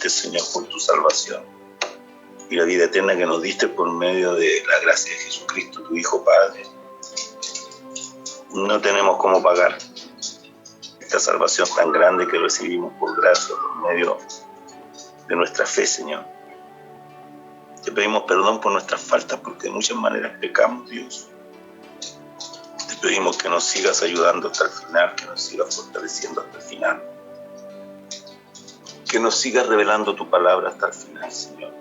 diste, Señor, por tu salvación y la vida eterna que nos diste por medio de la gracia de Jesucristo, tu Hijo Padre. No tenemos cómo pagar esta salvación tan grande que recibimos por gracia, por medio de nuestra fe, Señor. Te pedimos perdón por nuestras faltas, porque de muchas maneras pecamos, Dios. Te pedimos que nos sigas ayudando hasta el final, que nos sigas fortaleciendo hasta el final, que nos sigas revelando tu palabra hasta el final, Señor,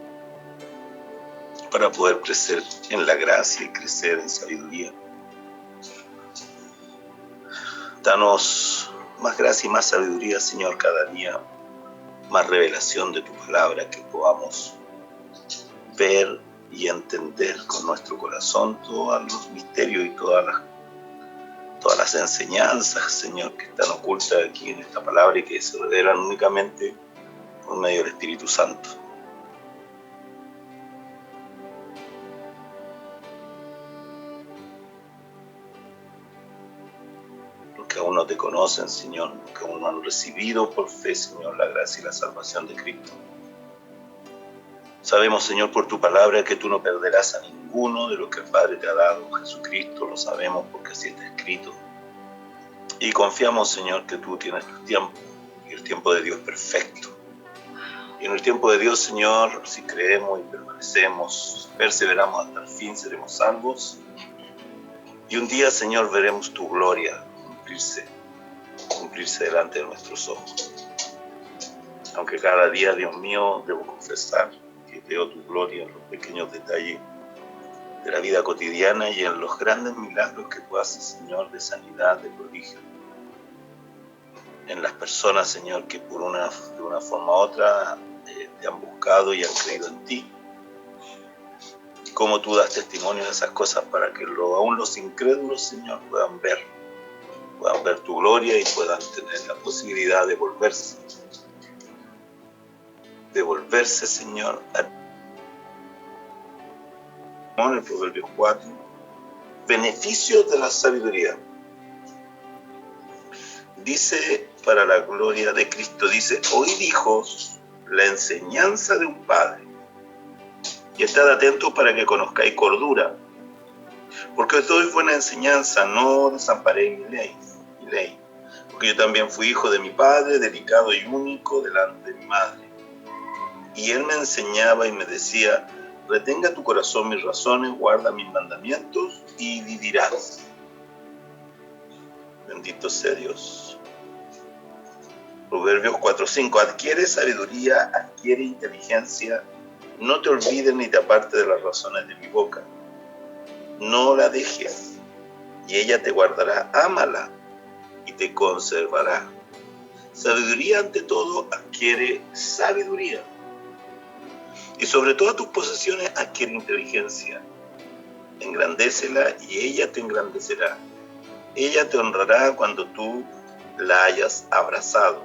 para poder crecer en la gracia y crecer en sabiduría. Danos más gracia y más sabiduría, Señor, cada día, más revelación de tu palabra, que podamos ver y entender con nuestro corazón todos los misterios y todas las enseñanzas, Señor, que están ocultas aquí en esta palabra y que se revelan únicamente por medio del Espíritu Santo. Los que aún no te conocen, Señor, los que aún no han recibido por fe, Señor, la gracia y la salvación de Cristo. Sabemos, Señor, por tu palabra que tú no perderás a ninguno de los que el Padre te ha dado. Jesucristo, lo sabemos porque así está escrito. Y confiamos, Señor, que tú tienes tu tiempo y el tiempo de Dios perfecto. Y en el tiempo de Dios, Señor, si creemos y permanecemos, perseveramos hasta el fin, seremos salvos. Y un día, Señor, veremos tu gloria cumplirse delante de nuestros ojos. Aunque cada día, Dios mío, debo confesar que veo tu gloria en los pequeños detalles de la vida cotidiana y en los grandes milagros que tú haces, Señor, de sanidad, de prodigio. En las personas, Señor, que de una forma u otra te han buscado y han creído en ti. Y cómo tú das testimonio de esas cosas para que aún los incrédulos, Señor, puedan ver tu gloria y puedan tener la posibilidad de volverse, Señor, en el Proverbios 4, beneficios de la sabiduría. Dice, para la gloria de Cristo, dice: oíd, hijos, la enseñanza de un padre, y estad atentos para que conozcáis cordura, porque os doy buena enseñanza, no desamparéis mi ley, porque yo también fui hijo de mi padre, delicado y único delante de mi madre. Y él me enseñaba y me decía: retenga tu corazón mis razones, guarda mis mandamientos y vivirás. Bendito sea Dios. Proverbios 4:5. Adquiere sabiduría, adquiere inteligencia, no te olvides ni te apartes de las razones de mi boca. No la dejes, y ella te guardará. Ámala y te conservará. Sabiduría ante todo, adquiere sabiduría. Y sobre todas tus posesiones adquiere inteligencia. Engrandécela y ella te engrandecerá. Ella te honrará cuando tú la hayas abrazado.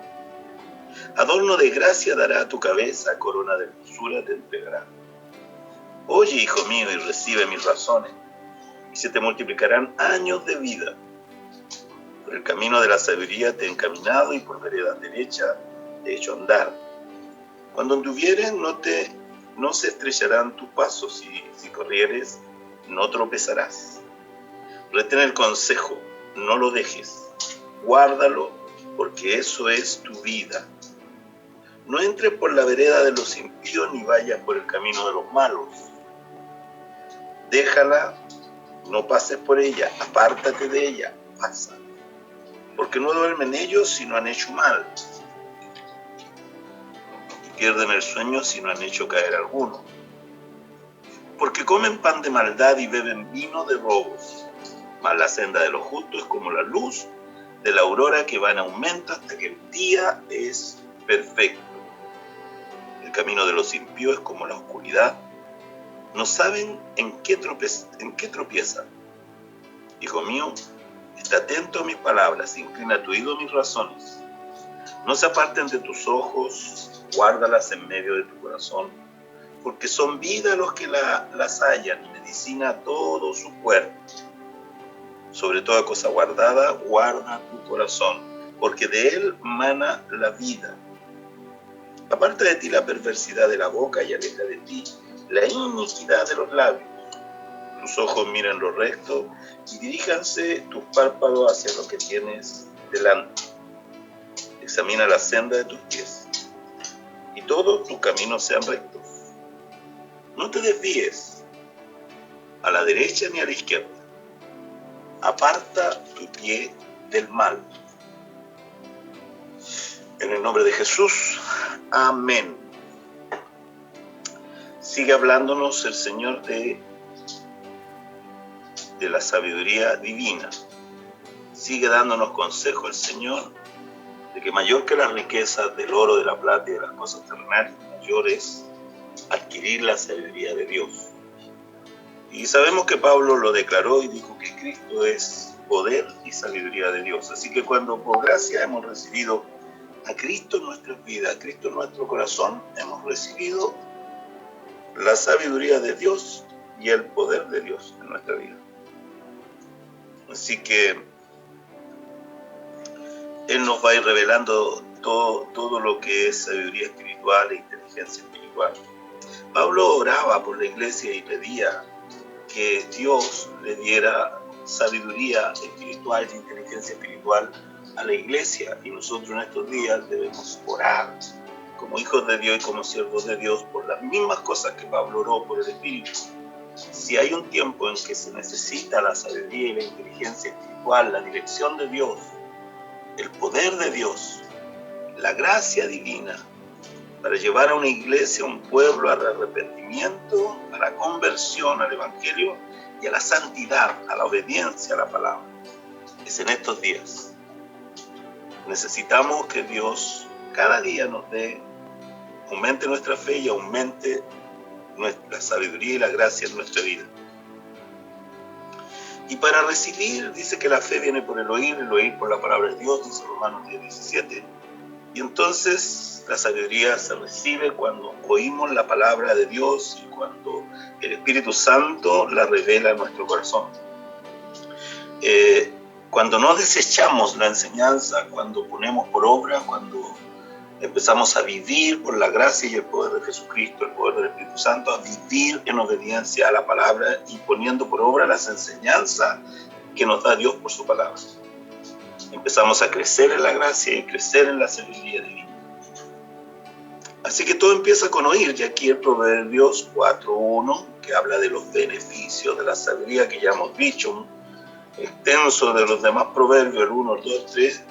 Adorno de gracia dará a tu cabeza, corona de hermosura te entregará. Oye, hijo mío, y recibe mis razones, y se te multiplicarán años de vida. Por el camino de la sabiduría te he encaminado, y por vereda derecha te he hecho andar. Cuando anduvieres no se estrecharán tus pasos, si corrieres no tropezarás. Retén el consejo, no lo dejes, guárdalo, porque eso es tu vida. No entres por la vereda de los impíos, ni vayas por el camino de los malos. Déjala, no pases por ella, apártate de ella, pasa. Porque no duermen ellos si no han hecho mal, y pierden el sueño si no han hecho caer alguno. Porque comen pan de maldad y beben vino de robos. Mas la senda de los justos es como la luz de la aurora que va en aumento hasta que el día es perfecto. El camino de los impíos es como la oscuridad. No saben en qué tropiezan. Hijo mío, está atento a mis palabras, inclina tu oído a mis razones. No se aparten de tus ojos, guárdalas en medio de tu corazón, porque son vida a los que las hallan y medicina a todo su cuerpo. Sobre toda cosa guardada, guarda tu corazón, porque de él mana la vida. Aparta de ti la perversidad de la boca y aleja de ti la iniquidad de los labios. Tus ojos miren lo recto y diríjanse tus párpados hacia lo que tienes delante. Examina la senda de tus pies y todos tus caminos sean rectos. No te desvíes a la derecha ni a la izquierda. Aparta tu pie del mal. En el nombre de Jesús, amén. Sigue hablándonos el Señor de la sabiduría divina. Sigue dándonos consejo el Señor de que mayor que las riquezas del oro, de la plata y de las cosas terrenales, mayor es adquirir la sabiduría de Dios. Y sabemos que Pablo lo declaró y dijo que Cristo es poder y sabiduría de Dios. Así que cuando por gracia hemos recibido a Cristo en nuestras vidas, a Cristo en nuestro corazón, hemos recibido la sabiduría de Dios y el poder de Dios en nuestra vida. Así que Él nos va a ir revelando todo lo que es sabiduría espiritual e inteligencia espiritual. Pablo oraba por la iglesia y pedía que Dios le diera sabiduría espiritual e inteligencia espiritual a la iglesia, y nosotros en estos días debemos orar como hijos de Dios y como siervos de Dios por las mismas cosas que Pablo oró por el Espíritu. Si hay un tiempo en que se necesita la sabiduría y la inteligencia espiritual, la dirección de Dios, el poder de Dios, la gracia divina, para llevar a una iglesia, a un pueblo al arrepentimiento, a la conversión, al evangelio y a la santidad, a la obediencia a la palabra, es en estos días. Necesitamos que Dios cada día nos aumente nuestra fe y aumente nuestra sabiduría y la gracia en nuestra vida. Y para recibir, dice que la fe viene por el oír por la palabra de Dios, dice Romanos 10:17. Y entonces la sabiduría se recibe cuando oímos la palabra de Dios y cuando el Espíritu Santo la revela en nuestro corazón. Cuando no desechamos la enseñanza, cuando ponemos por obra, cuando empezamos a vivir por la gracia y el poder de Jesucristo, el poder del Espíritu Santo, a vivir en obediencia a la palabra y poniendo por obra las enseñanzas que nos da Dios por su palabra. Empezamos a crecer en la gracia y crecer en la sabiduría divina. Así que todo empieza con oír, y aquí el Proverbios 4:1, que habla de los beneficios de la sabiduría, que ya hemos dicho, extenso de los demás proverbios, el 1, el 2, 3,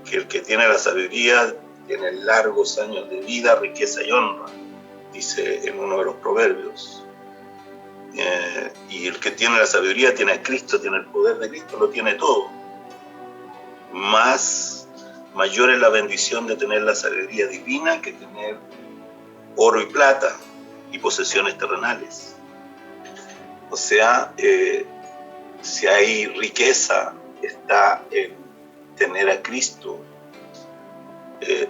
que el que tiene la sabiduría tiene largos años de vida, riqueza y honra, dice en uno de los proverbios. Y el que tiene la sabiduría tiene a Cristo, tiene el poder de Cristo, lo tiene todo. Mayor es la bendición de tener la sabiduría divina que tener oro y plata y posesiones terrenales. O sea, si hay riqueza, está en tener a Cristo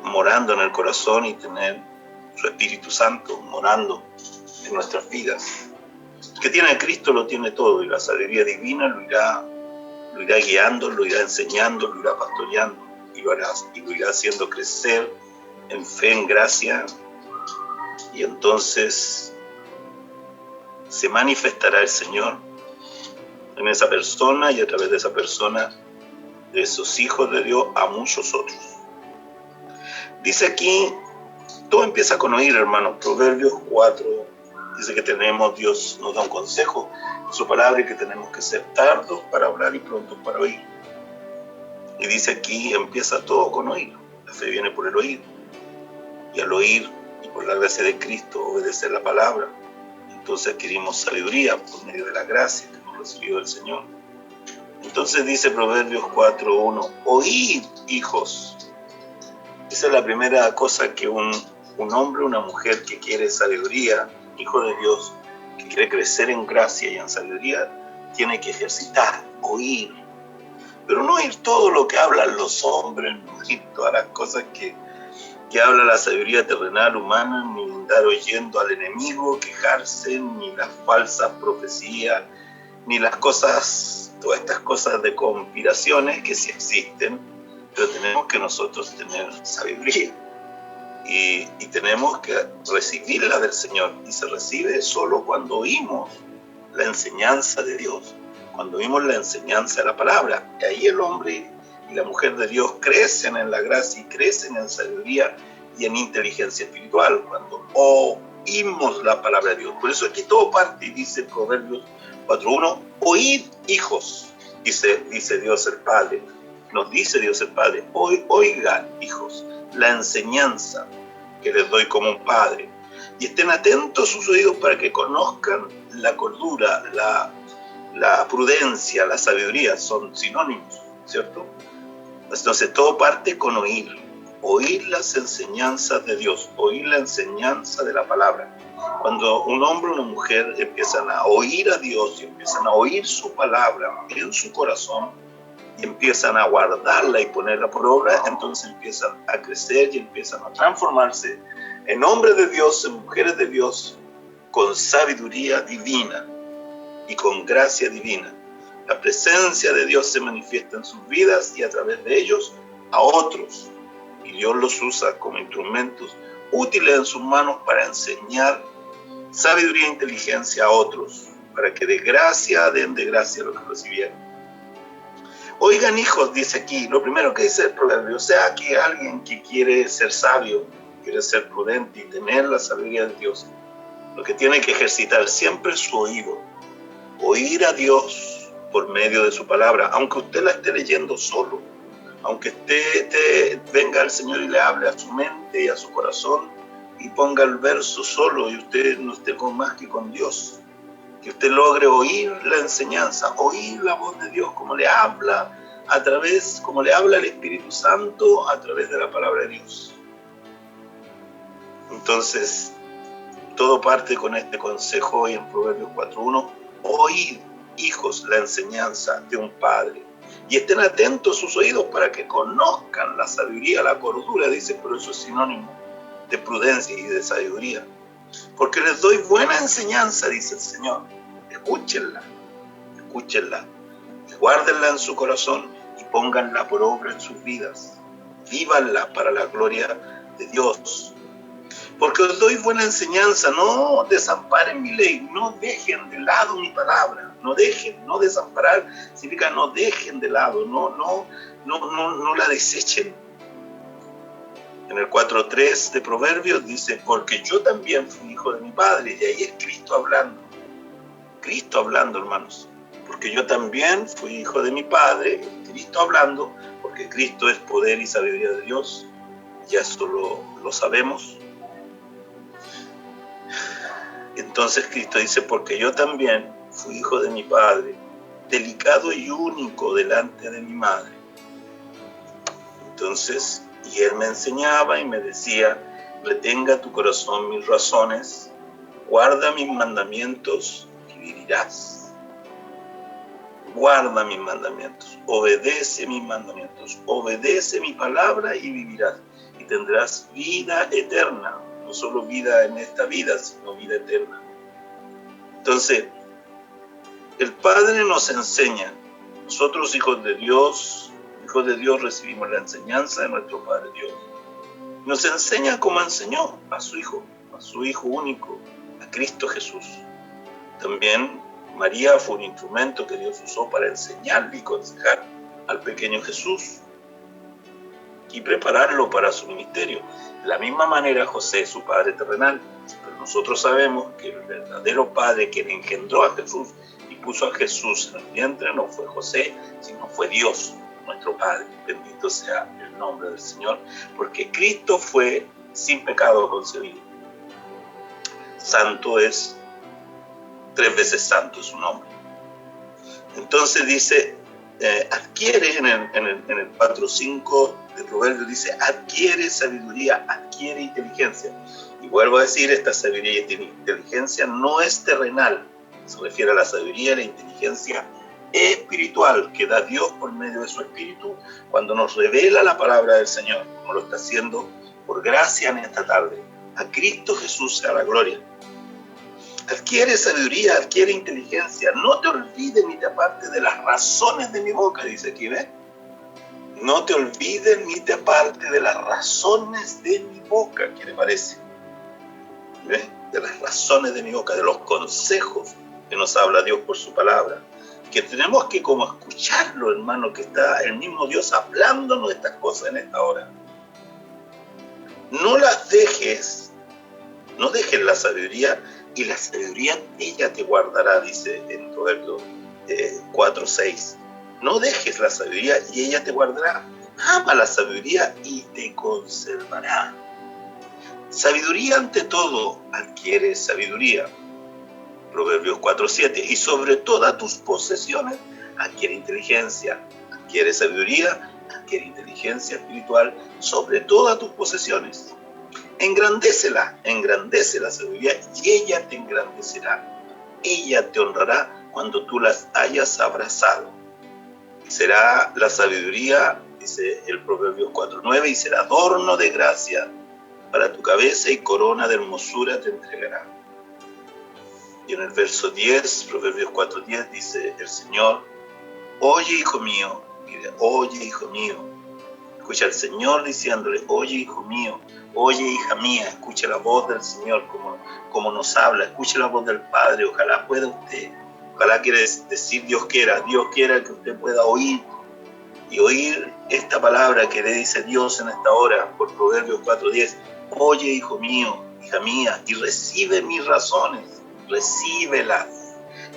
morando en el corazón y tener su Espíritu Santo morando en nuestras vidas. El que tiene a Cristo lo tiene todo, y la sabiduría divina lo irá guiando, lo irá enseñando, lo irá pastoreando y lo irá haciendo crecer en fe, en gracia, y entonces se manifestará el Señor en esa persona y a través de esa persona, de esos hijos de Dios, a muchos otros. Dice aquí, todo empieza con oír, hermanos. Proverbios 4 dice que Dios nos da un consejo en su palabra y que tenemos que ser tardos para hablar y prontos para oír. Y dice aquí, empieza todo con oír. La fe viene por el oír. Y al oír y por la gracia de Cristo obedecer la palabra, entonces adquirimos sabiduría por medio de la gracia que hemos recibido del Señor. Entonces dice Proverbios 4:1, oíd, hijos. Esa es la primera cosa que un hombre, una mujer que quiere sabiduría, hijo de Dios, que quiere crecer en gracia y en sabiduría, tiene que ejercitar, oír. Pero no oír todo lo que hablan los hombres, no oír todas las cosas que habla la sabiduría terrenal humana, ni andar oyendo al enemigo quejarse, ni las falsas profecías, ni las cosas, todas estas cosas de conspiraciones que sí existen, pero tenemos que nosotros tener sabiduría. y tenemos que recibirla del Señor. Y se recibe solo cuando oímos la enseñanza de Dios, cuando oímos la enseñanza de la palabra. Y ahí el hombre y la mujer de Dios crecen en la gracia y crecen en sabiduría y en inteligencia espiritual, cuando oímos la palabra de Dios. Por eso aquí todo parte, y dice Proverbios 4:1, oíd, hijos, dice Dios el Padre, nos dice Dios el Padre, oigan, hijos, la enseñanza que les doy como un padre, y estén atentos sus oídos para que conozcan la cordura, la prudencia, la sabiduría, son sinónimos, ¿cierto? Entonces todo parte con oír las enseñanzas de Dios, oír la enseñanza de la palabra. Cuando un hombre o una mujer empiezan a oír a Dios y empiezan a oír su palabra en su corazón y empiezan a guardarla y ponerla por obra, entonces empiezan a crecer y empiezan a transformarse en hombres de Dios, en mujeres de Dios, con sabiduría divina y con gracia divina. La presencia de Dios se manifiesta en sus vidas y a través de ellos a otros. Y Dios los usa como instrumentos útiles en sus manos para enseñar sabiduría e inteligencia a otros, para que de gracia den de gracia lo que recibieron. Oigan, hijos, dice aquí, lo primero que dice el proverbio, o sea, que alguien que quiere ser sabio, quiere ser prudente y tener la sabiduría de Dios, lo que tiene que ejercitar siempre es su oído. Oír a Dios por medio de su palabra, aunque usted la esté leyendo solo, aunque venga el Señor y le hable a su mente y a su corazón y ponga el verso solo y usted no esté con más que con Dios, que usted logre oír la enseñanza, oír la voz de Dios como le habla como le habla el Espíritu Santo a través de la palabra de Dios. Entonces, todo parte con este consejo hoy en Proverbios 4:1, oíd, hijos, la enseñanza de un padre, y estén atentos sus oídos para que conozcan la sabiduría, la cordura, dice, pero eso es sinónimo de prudencia y de sabiduría. Porque les doy buena enseñanza, dice el Señor. Escúchenla, guárdenla en su corazón y pónganla por obra en sus vidas. Vívanla para la gloria de Dios. Porque os doy buena enseñanza, no desamparen mi ley, no dejen de lado mi palabra, no desamparar significa no dejen de lado, no la desechen. En el 4:3 de Proverbios dice, porque yo también fui hijo de mi padre, y ahí es Cristo hablando, hermanos, porque yo también fui hijo de mi padre, Cristo hablando, porque Cristo es poder y sabiduría de Dios, ya eso lo sabemos. Entonces Cristo dice, porque yo también fui hijo de mi padre, delicado y único delante de mi madre. Entonces, y él me enseñaba y me decía, retenga tu corazón mis razones, guarda mis mandamientos y vivirás. Guarda mis mandamientos, obedece mis mandamientos, obedece mi palabra y vivirás. Y tendrás vida eterna. No solo vida en esta vida, sino vida eterna. Entonces, el Padre nos enseña. Nosotros, hijos de Dios, recibimos la enseñanza de nuestro Padre Dios. Nos enseña como enseñó a su Hijo único, a Cristo Jesús. También María fue un instrumento que Dios usó para enseñarle y aconsejar al pequeño Jesús y prepararlo para su ministerio. De la misma manera José, su padre terrenal, pero nosotros sabemos que el verdadero padre quien engendró a Jesús y puso a Jesús en el vientre no fue José, sino fue Dios, nuestro Padre. Bendito sea el nombre del Señor, porque Cristo fue sin pecado concebido. Santo es, 3 veces santo es su nombre. Entonces dice, adquiere en el 4:5 de Proverbios, dice, adquiere sabiduría, adquiere inteligencia. Y vuelvo a decir, esta sabiduría y inteligencia no es terrenal, se refiere a la sabiduría y la inteligencia espiritual que da Dios por medio de su Espíritu cuando nos revela la palabra del Señor, como lo está haciendo por gracia en esta tarde. A Cristo Jesús sea la gloria. Adquiere sabiduría, adquiere inteligencia, no te olvides ni te apartes de las razones de mi boca, dice aquí, ¿ves? No te olvides ni te apartes de las razones de mi boca. ¿Qué le parece? ¿Ves? De las razones de mi boca, de los consejos que nos habla Dios por su palabra. Que tenemos que como escucharlo, hermano, que está el mismo Dios hablándonos de estas cosas en esta hora. No las dejes, no dejes la sabiduría, y la sabiduría ella te guardará, dice en Proverbios 4:6. No dejes la sabiduría y ella te guardará. Ama la sabiduría y te conservará. Sabiduría ante todo, adquiere sabiduría. Proverbios 4:7. Y sobre todas tus posesiones, adquiere inteligencia. Adquiere sabiduría, adquiere inteligencia espiritual sobre todas tus posesiones. Engrandece la sabiduría y ella te engrandecerá. Ella te honrará cuando tú las hayas abrazado. Será la sabiduría, dice el Proverbios 4:9, y será adorno de gracia para tu cabeza y corona de hermosura te entregará. Y en el verso 10, Proverbios 4:10, dice el Señor: oye, hijo mío, mire, oye, hijo mío. Escucha al Señor diciéndole: oye, hijo mío, oye, hija mía. Escucha la voz del Señor como nos habla. Escucha la voz del Padre. Ojalá pueda usted, ojalá quiere decir Dios quiera que usted pueda oír y oír esta palabra que le dice Dios en esta hora por Proverbios 4:10. Oye, hijo mío, hija mía, y recibe mis razones, recíbelas,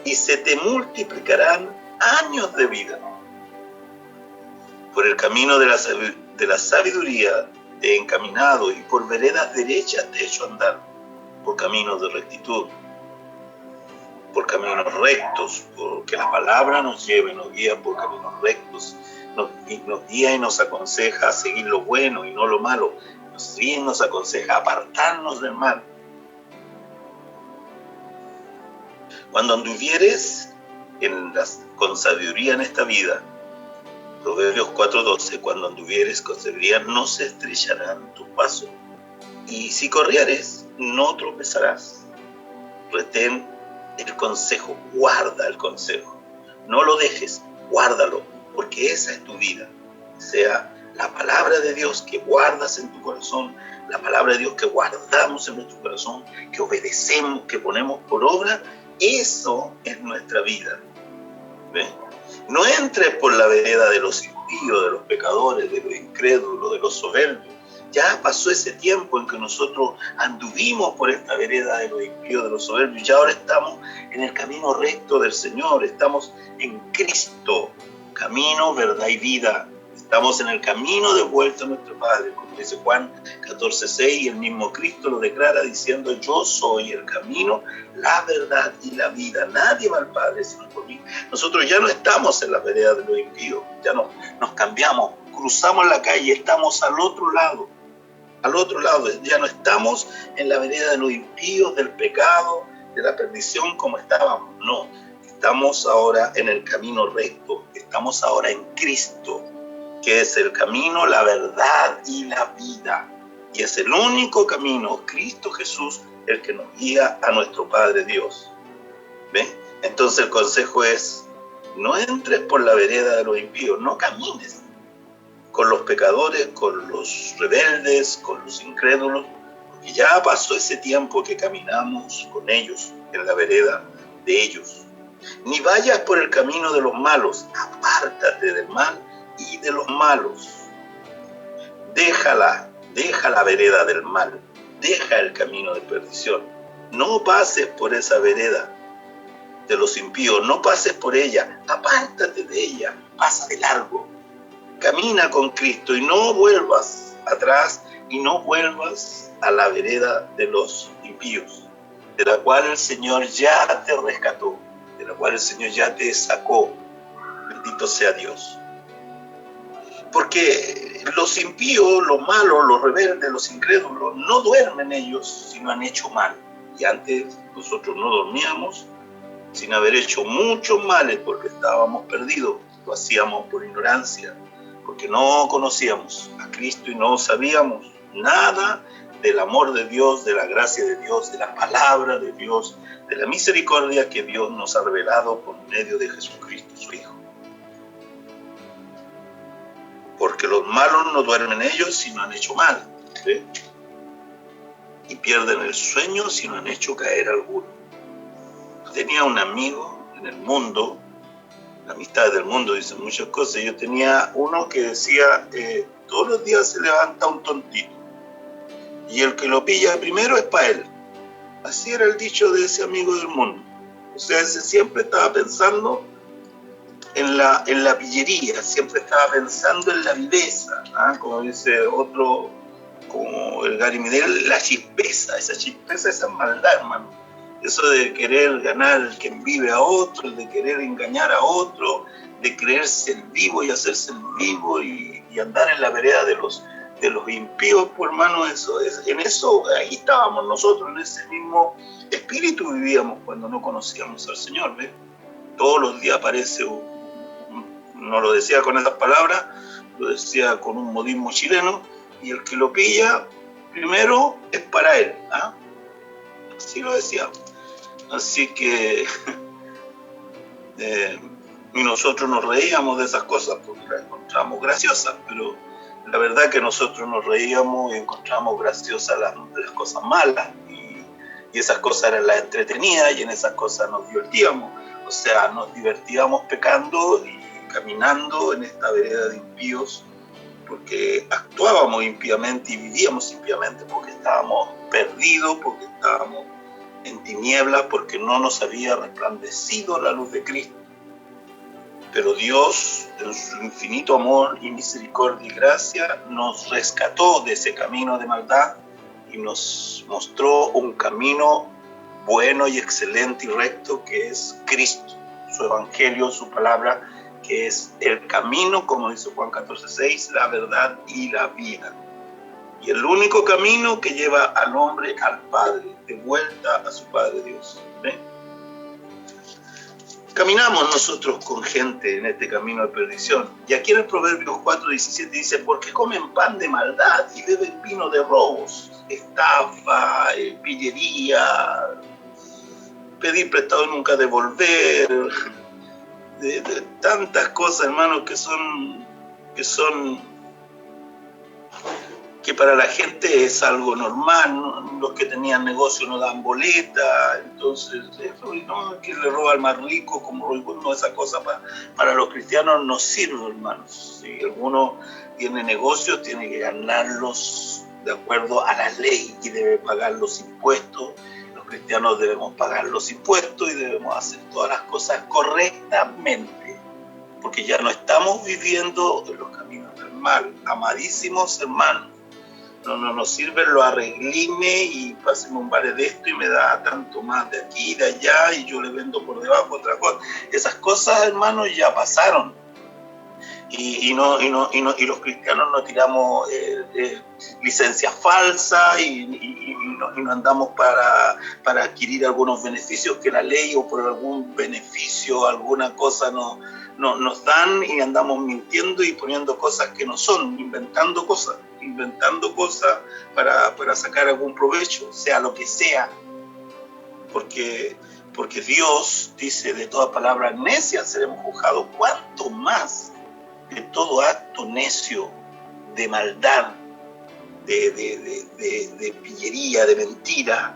y se te multiplicarán años de vida. Por el camino de la sabiduría te he encaminado, y por veredas derechas te he hecho andar, por caminos de rectitud, por caminos rectos, porque la palabra nos lleva y nos guía por caminos rectos, nos guía y nos aconseja a seguir lo bueno y no lo malo, nos aconseja a apartarnos del mal. Cuando anduvieres con sabiduría en esta vida, Proverbios 4:12, cuando anduvieres con sabiduría no se estrellarán tus pasos, y si corrieres no tropezarás. Retén el consejo, guarda el consejo, no lo dejes, guárdalo, porque esa es tu vida. Sea la palabra de Dios que guardas en tu corazón, la palabra de Dios que guardamos en nuestro corazón, que obedecemos, que ponemos por obra, eso es nuestra vida. ¿Ven? No entres por la vereda de los impíos, de los pecadores, de los incrédulos, de los soberbios. Ya pasó ese tiempo en que nosotros anduvimos por esta vereda de los impíos, de los soberbios, y ahora estamos en el camino recto del Señor, estamos en Cristo, camino, verdad y vida. Estamos en el camino de vuelta a nuestro Padre, como dice Juan 14:6, y el mismo Cristo lo declara diciendo: yo soy el camino, la verdad y la vida. Nadie va al Padre sino por mí. Nosotros ya no estamos en la vereda de los impíos, ya nos cambiamos, cruzamos la calle, estamos al otro lado, ya no estamos en la vereda de los impíos, del pecado, de la perdición como estábamos, no. Estamos ahora en el camino recto, estamos ahora en Cristo, que es el camino, la verdad y la vida. Y es el único camino, Cristo Jesús, el que nos guía a nuestro Padre Dios. ¿Ven? Entonces el consejo es: no entres por la vereda de los impíos, no camines con los pecadores, con los rebeldes, con los incrédulos, porque ya pasó ese tiempo que caminamos con ellos, en la vereda de ellos. Ni vayas por el camino de los malos, apártate del mal y de los malos. Deja la vereda del mal, deja el camino de perdición. No pases por esa vereda de los impíos, no pases por ella, apártate de ella, pasa de largo. Camina con Cristo y no vuelvas atrás y no vuelvas a la vereda de los impíos, de la cual el Señor ya te rescató, de la cual el Señor ya te sacó. Bendito sea Dios. Porque los impíos, los malos, los rebeldes, los incrédulos, no duermen ellos si no han hecho mal. Y antes nosotros no dormíamos sin haber hecho muchos males porque estábamos perdidos. Lo hacíamos por ignorancia, porque no conocíamos a Cristo y no sabíamos nada del amor de Dios, de la gracia de Dios, de la palabra de Dios, de la misericordia que Dios nos ha revelado por medio de Jesucristo, su Hijo. ¿Por porque los malos no duermen ellos si no han hecho mal, ¿sí? Y pierden el sueño si no han hecho caer alguno. Tenía un amigo en el mundo, la amistad del mundo dicen muchas cosas. Yo tenía uno que decía, todos los días se levanta un tontito y el que lo pilla primero es para él. Así era el dicho de ese amigo del mundo. O sea, ese siempre estaba pensando en la pillería, siempre estaba pensando en la viveza, ¿ah? Como dice otro, como el Gary Medel, la chispeza, esa maldad, hermano. Eso de querer ganar quien vive a otro, de querer engañar a otro, de creerse el vivo y hacerse el vivo y andar en la vereda de los impíos, pues hermano, en eso, ahí estábamos nosotros, en ese mismo espíritu vivíamos cuando no conocíamos al Señor, ¿ves? Todos los días aparece, no lo decía con esas palabras, lo decía con un modismo chileno, y el que lo pilla primero es para él, ¿ah? Así lo decía. Así que y nosotros nos reíamos de esas cosas porque las encontramos graciosas, pero la verdad que nosotros nos reíamos y encontramos graciosas las cosas malas, y esas cosas eran las entretenidas, y en esas cosas nos divertíamos. O sea, nos divertíamos pecando y caminando en esta vereda de impíos, porque actuábamos impíamente y vivíamos impíamente, porque estábamos perdidos, porque estábamos en tinieblas, porque no nos había resplandecido la luz de Cristo. Pero Dios, en su infinito amor y misericordia y gracia, nos rescató de ese camino de maldad y nos mostró un camino bueno y excelente y recto, que es Cristo, su evangelio, su palabra, que es el camino, como dice Juan 14:6, la verdad y la vida. Y el único camino que lleva al hombre al Padre, de vuelta a su Padre Dios. ¿Sí? Caminamos nosotros con gente en este camino de perdición. Y aquí en el Proverbios 4:17 dice, ¿por qué comen pan de maldad y beben vino de robos? Estafa, pillería, pedir prestado y nunca devolver, de tantas cosas, hermanos, que para la gente es algo normal, ¿no? Los que tenían negocio no dan boleta, entonces, ¿no? Que le roba al más rico, como no, esa cosa para los cristianos no sirve, hermanos. Si alguno tiene negocios, tiene que ganarlos de acuerdo a la ley y debe pagar los impuestos. Los cristianos debemos pagar los impuestos y debemos hacer todas las cosas correctamente, porque ya no estamos viviendo en los caminos del mal. Amadísimos hermanos, no nos sirve lo arreglime y pasemos un vale de esto y me da tanto más de aquí y de allá y yo le vendo por debajo otra cosa. Esas cosas, hermanos, ya pasaron. Y los cristianos no tiramos licencias falsas y no andamos para adquirir algunos beneficios que la ley o por algún beneficio, alguna cosa nos dan, y andamos mintiendo y poniendo cosas que no son, inventando cosas para sacar algún provecho, sea lo que sea. Porque Dios dice, de toda palabra necia seremos juzgados, cuanto más de todo acto necio, de maldad, de pillería, de mentira,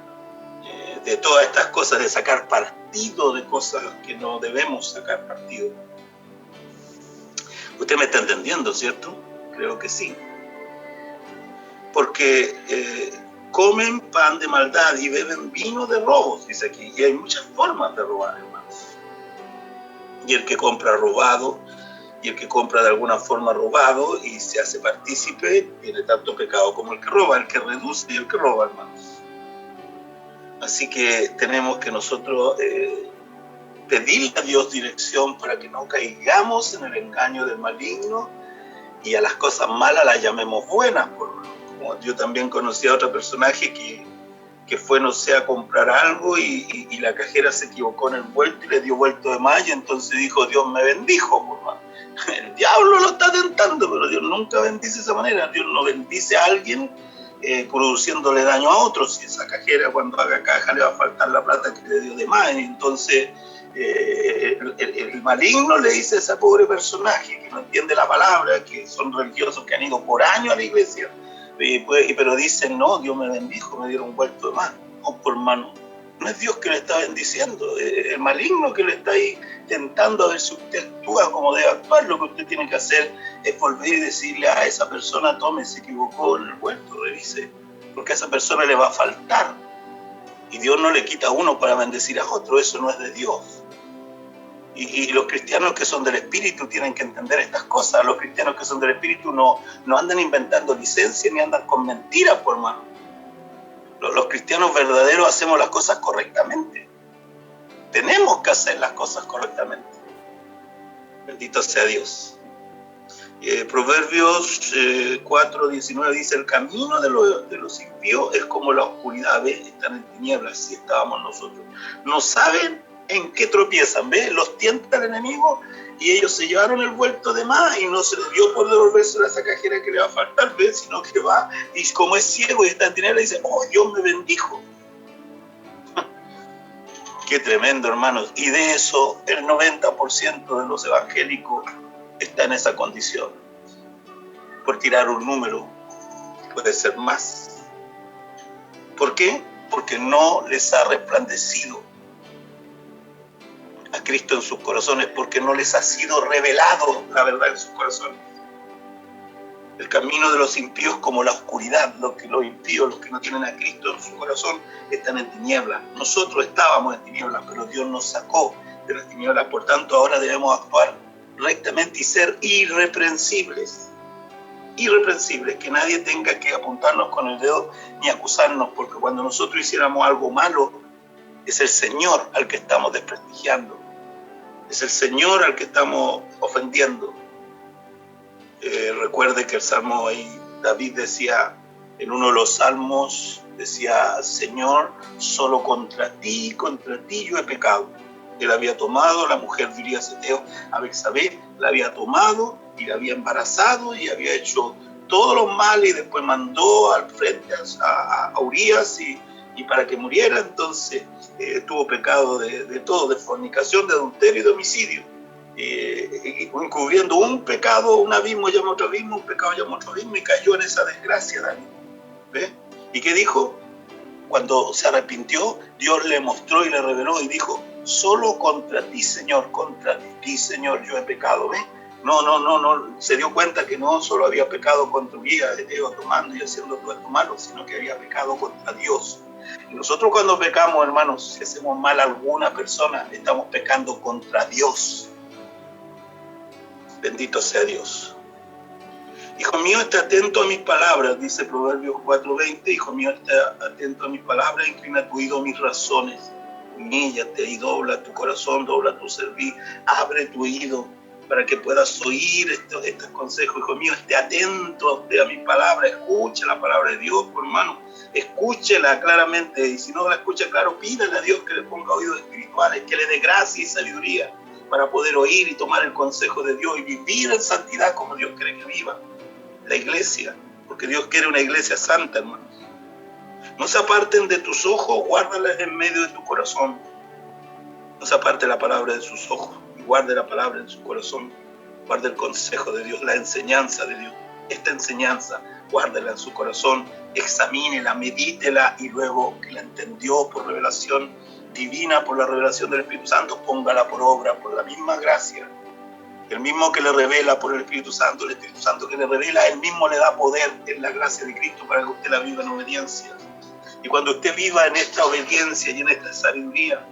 de todas estas cosas, de sacar partido de cosas que no debemos sacar partido. Usted me está entendiendo, ¿cierto? Creo que sí. Porque comen pan de maldad y beben vino de robos, dice aquí. Y hay muchas formas de robar, hermanos. Y el que compra robado, y el que compra de alguna forma robado y se hace partícipe, tiene tanto pecado como el que roba, el que reduce y el que roba, hermanos. Así que tenemos que nosotros pedirle a Dios dirección para que no caigamos en el engaño del maligno y a las cosas malas las llamemos buenas. Como yo también conocí a otro personaje que fue, no sé, a comprar algo y la cajera se equivocó en el vuelto y le dio vuelto de más, y entonces dijo, Dios me bendijo, hermano. El diablo lo está tentando, pero Dios nunca bendice de esa manera. Dios no bendice a alguien produciéndole daño a otros. Si esa cajera cuando haga caja le va a faltar la plata que le dio de más, entonces el maligno le dice a ese pobre personaje que no entiende la palabra, que son religiosos que han ido por años a la iglesia, pero dicen, no, Dios me bendijo, me dieron un vuelto de más. No, por hermano, no es Dios que le está bendiciendo, el maligno que le está ahí tentando a ver si usted actúa como debe actuar. Lo que usted tiene que hacer es volver y decirle a esa persona, tome, se equivocó en el vuelto, revise, porque a esa persona le va a faltar. Y Dios no le quita a uno para bendecir a otro, eso no es de Dios. Y los cristianos que son del Espíritu tienen que entender estas cosas. Los cristianos que son del Espíritu no andan inventando licencias ni andan con mentiras, por hermano. Los cristianos verdaderos hacemos las cosas correctamente. Tenemos que hacer las cosas correctamente. Bendito sea Dios. Proverbios 4:19 dice, el camino de los impíos es como la oscuridad, ¿ves? Están en tinieblas, así estábamos nosotros. No saben en qué tropiezan, ¿ves? Los tienta el enemigo y ellos se llevaron el vuelto de más y no se les dio por devolverse a esa cajera que le va a faltar, ¿ves? Sino que va y como es ciego y está en tinieblas dice, oh, Dios me bendijo. Qué tremendo, hermanos. Y de eso el 90% de los evangélicos está en esa condición. Por tirar un número, puede ser más. ¿Por qué? Porque no les ha resplandecido a Cristo en sus corazones, porque no les ha sido revelado la verdad en sus corazones. El camino de los impíos como la oscuridad. Los impíos, los que no tienen a Cristo en su corazón, están en tinieblas. Nosotros estábamos en tinieblas, pero Dios nos sacó de las tinieblas. Por tanto, ahora debemos actuar rectamente y ser irreprensibles. Irreprensibles, que nadie tenga que apuntarnos con el dedo ni acusarnos, porque cuando nosotros hiciéramos algo malo, es el Señor al que estamos desprestigiando. Es el Señor al que estamos ofendiendo. Recuerde que el Salmo ahí, David decía, en uno de los salmos, decía, Señor, solo contra ti yo he pecado. Él había tomado, la mujer diría a Betsabé, la había tomado y la había embarazado y había hecho todos los males y después mandó al frente a Urías y para que muriera. Entonces tuvo pecado de todo, de fornicación, de adulterio y de homicidio. Encubriendo un pecado, un abismo llama otro abismo, un pecado llama otro abismo, y cayó en esa desgracia David. ¿Ve? ¿Y qué dijo? Cuando se arrepintió, Dios le mostró y le reveló y dijo, solo contra ti, Señor, yo he pecado. ¿Ve? No, se dio cuenta que no solo había pecado contra Urías, tomando y haciendo todo esto malo, sino que había pecado contra Dios. Y nosotros cuando pecamos, hermanos, si hacemos mal a alguna persona, estamos pecando contra Dios. Bendito sea Dios. Hijo mío, esté atento a mis palabras, dice Proverbios 4:20. Hijo mío, esté atento a mis palabras, inclina tu oído a mis razones. Humíllate y dobla tu corazón, dobla tu cerviz, abre tu oído para que puedas oír estos consejos. Hijo mío, esté atento a mis palabras, escucha la palabra de Dios, por hermano, escúchela claramente, y si no la escucha claro, pídale a Dios que le ponga oídos espirituales, que le dé gracia y sabiduría para poder oír y tomar el consejo de Dios y vivir en santidad como Dios quiere que viva la iglesia, porque Dios quiere una iglesia santa, hermanos. No se aparten de tus ojos, guárdalas en medio de tu corazón. No se aparte la palabra de sus ojos y guarde la palabra en su corazón. Guarde el consejo de Dios, la enseñanza de Dios. Esta enseñanza, guárdela en su corazón, examínela, medítela y luego que la entendió por revelación divina, por la revelación del Espíritu Santo, póngala por obra, por la misma gracia. El mismo que le revela por el Espíritu Santo que le revela, él mismo le da poder en la gracia de Cristo para que usted la viva en obediencia. Y cuando usted viva en esta obediencia y en esta sabiduría,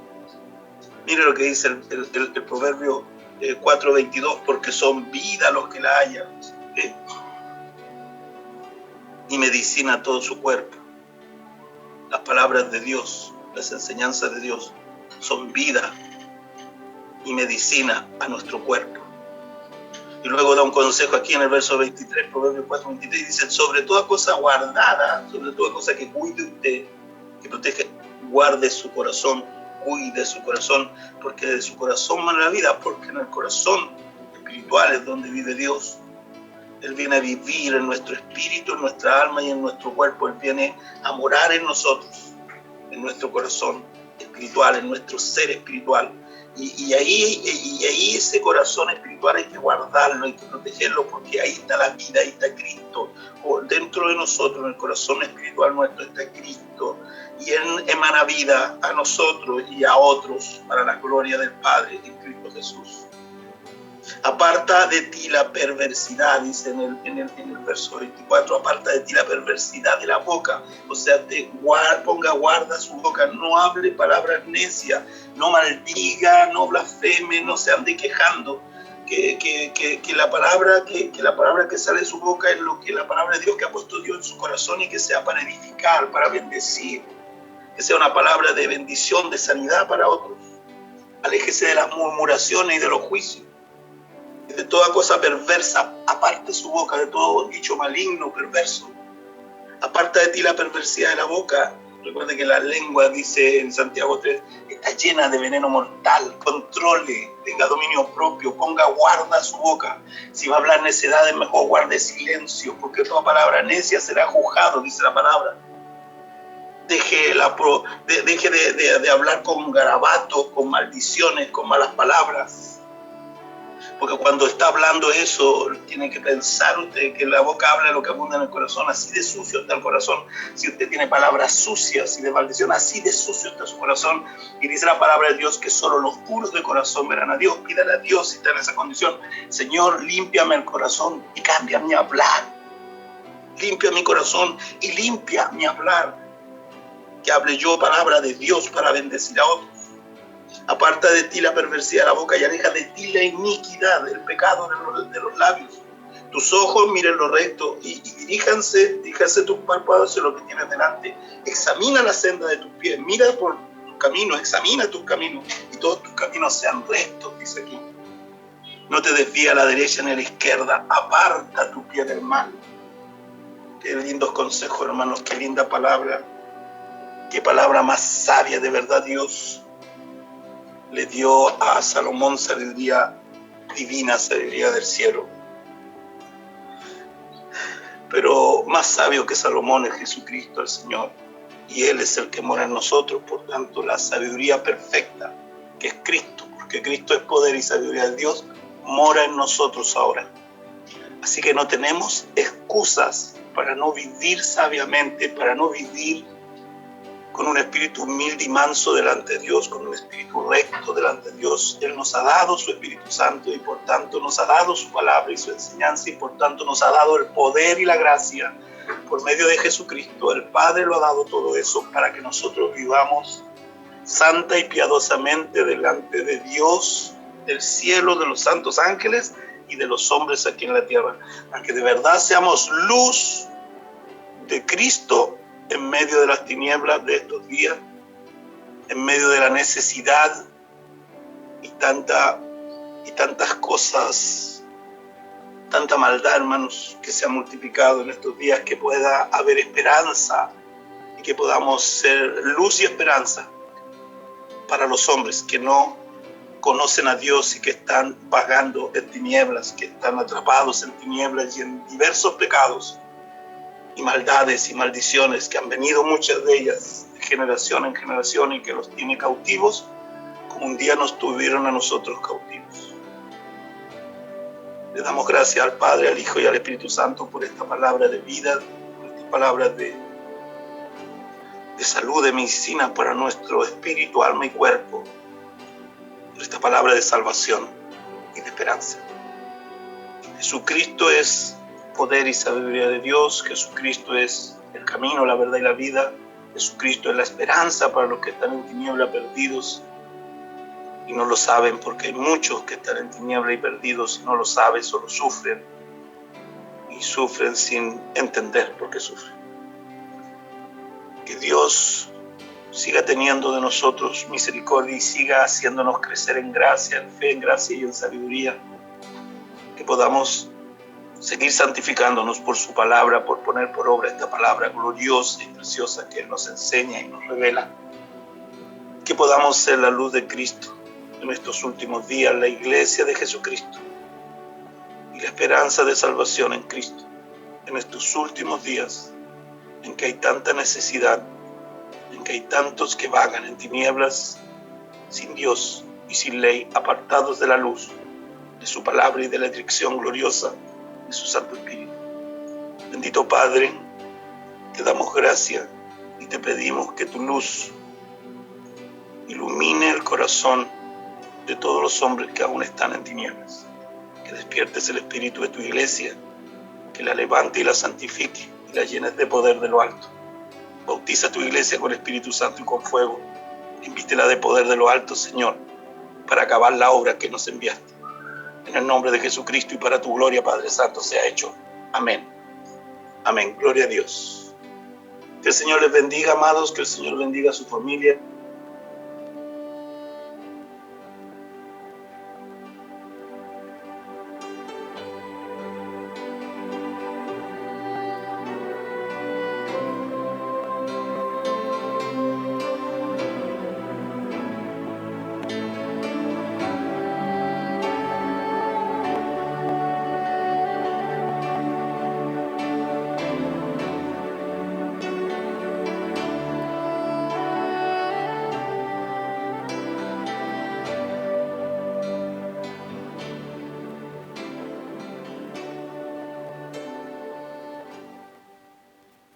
mire lo que dice el Proverbio 4:22, porque son vida los que la hallan, y medicina a todo su cuerpo. Las palabras de Dios, las enseñanzas de Dios, son vida y medicina a nuestro cuerpo. Y luego da un consejo aquí en el verso 23, Proverbios 4:23, dice, sobre toda cosa guardada, sobre toda cosa que cuide usted, que protege, guarde su corazón, cuide su corazón, porque de su corazón mana la vida, porque en el corazón espiritual es donde vive Dios. Él viene a vivir en nuestro espíritu, en nuestra alma y en nuestro cuerpo. Él viene a morar en nosotros, en nuestro corazón espiritual, en nuestro ser espiritual. Y ahí ese corazón espiritual hay que guardarlo, hay que protegerlo, porque ahí está la vida, ahí está Cristo. Dentro de nosotros, en el corazón espiritual nuestro, está Cristo. Y Él emana vida a nosotros y a otros para la gloria del Padre en Cristo Jesús. Aparta de ti la perversidad, dice en el verso 24, aparta de ti la perversidad de la boca, o sea, guarda su boca, no hable palabras necias, no maldiga, no blasfeme, no se ande quejando, que la palabra que sale de su boca es lo que la palabra de Dios que ha puesto Dios en su corazón, y que sea para edificar, para bendecir, que sea una palabra de bendición, de sanidad para otros. Aléjese de las murmuraciones y de los juicios, de toda cosa perversa, aparte su boca, de todo dicho maligno, perverso. Aparta de ti la perversidad de la boca. Recuerda que la lengua, dice en Santiago 3, está llena de veneno mortal. Controle, tenga dominio propio, ponga guarda a su boca. Si va a hablar necedades, mejor guarde silencio, porque toda palabra necia será juzgado, dice la palabra. Deje de hablar con garabatos, con maldiciones, con malas palabras. Porque cuando está hablando eso, tiene que pensar usted que la boca habla lo que abunda en el corazón. Así de sucio está el corazón. Si usted tiene palabras sucias y de maldición, así de sucio está su corazón. Y dice la palabra de Dios que solo los puros de corazón verán a Dios. Pídale a Dios si está en esa condición. Señor, límpiame el corazón y cambia mi hablar. Limpia mi corazón y limpia mi hablar. Que hable yo palabra de Dios para bendecir a otros. Aparta de ti la perversidad de la boca y aleja de ti la iniquidad, el pecado de los labios. Tus ojos miren lo recto y diríjanse tus párpados en lo que tienes delante. Examina la senda de tus pies, mira por tus caminos, examina tus caminos y todos tus caminos sean rectos, dice aquí. No te desvíes a la derecha ni a la izquierda, aparta tu pie del mal. Qué lindos consejos, hermanos, qué linda palabra. Qué palabra más sabia, de verdad. Dios le dio a Salomón sabiduría divina, sabiduría del cielo. Pero más sabio que Salomón es Jesucristo, el Señor. Y Él es el que mora en nosotros. Por tanto, la sabiduría perfecta, que es Cristo, porque Cristo es poder y sabiduría de Dios, mora en nosotros ahora. Así que no tenemos excusas para no vivir sabiamente, para no vivir con un espíritu humilde y manso delante de Dios, con un espíritu recto delante de Dios. Él nos ha dado su Espíritu Santo y por tanto nos ha dado su palabra y su enseñanza y por tanto nos ha dado el poder y la gracia por medio de Jesucristo. El Padre lo ha dado todo eso para que nosotros vivamos santa y piadosamente delante de Dios, del cielo, de los santos ángeles y de los hombres aquí en la tierra, para que de verdad seamos luz de Cristo en medio de las tinieblas de estos días, en medio de la necesidad y tantas cosas, tanta maldad, hermanos, que se ha multiplicado en estos días, que pueda haber esperanza y que podamos ser luz y esperanza para los hombres que no conocen a Dios y que están vagando en tinieblas, que están atrapados en tinieblas y en diversos pecados y maldades y maldiciones que han venido, muchas de ellas de generación en generación, y que los tiene cautivos como un día nos tuvieron a nosotros cautivos. Le damos gracias al Padre, al Hijo y al Espíritu Santo por esta palabra de vida, por esta palabra de salud, de medicina para nuestro espíritu, alma y cuerpo, por esta palabra de salvación y de esperanza. Jesucristo es poder y sabiduría de Dios. Jesucristo es el camino, la verdad y la vida. Jesucristo es la esperanza para los que están en tiniebla perdidos y no lo saben, porque hay muchos que están en tiniebla y perdidos y no lo saben, solo sufren y sufren sin entender por qué sufren. Que Dios siga teniendo de nosotros misericordia y siga haciéndonos crecer en gracia, en fe, en gracia y en sabiduría. Que podamos seguir santificándonos por su palabra, por poner por obra esta palabra gloriosa y preciosa que Él nos enseña y nos revela. Que podamos ser la luz de Cristo en estos últimos días, la iglesia de Jesucristo. Y y la esperanza de salvación en Cristo en estos últimos días, en que hay tanta necesidad, en que hay tantos que vagan en tinieblas, sin Dios y sin ley, apartados de la luz, de su palabra y de la dirección gloriosa de su Santo Espíritu. Bendito Padre, te damos gracias y te pedimos que tu luz ilumine el corazón de todos los hombres que aún están en tinieblas, que despiertes el espíritu de tu iglesia, que la levante y la santifique y la llenes de poder de lo alto. Bautiza a tu iglesia con el Espíritu Santo y con fuego. Invítela de poder de lo alto, Señor, para acabar la obra que nos enviaste. En el nombre de Jesucristo y para tu gloria, Padre Santo, sea hecho. Amén. Amén. Gloria a Dios. Que el Señor les bendiga, amados, que el Señor bendiga a su familia.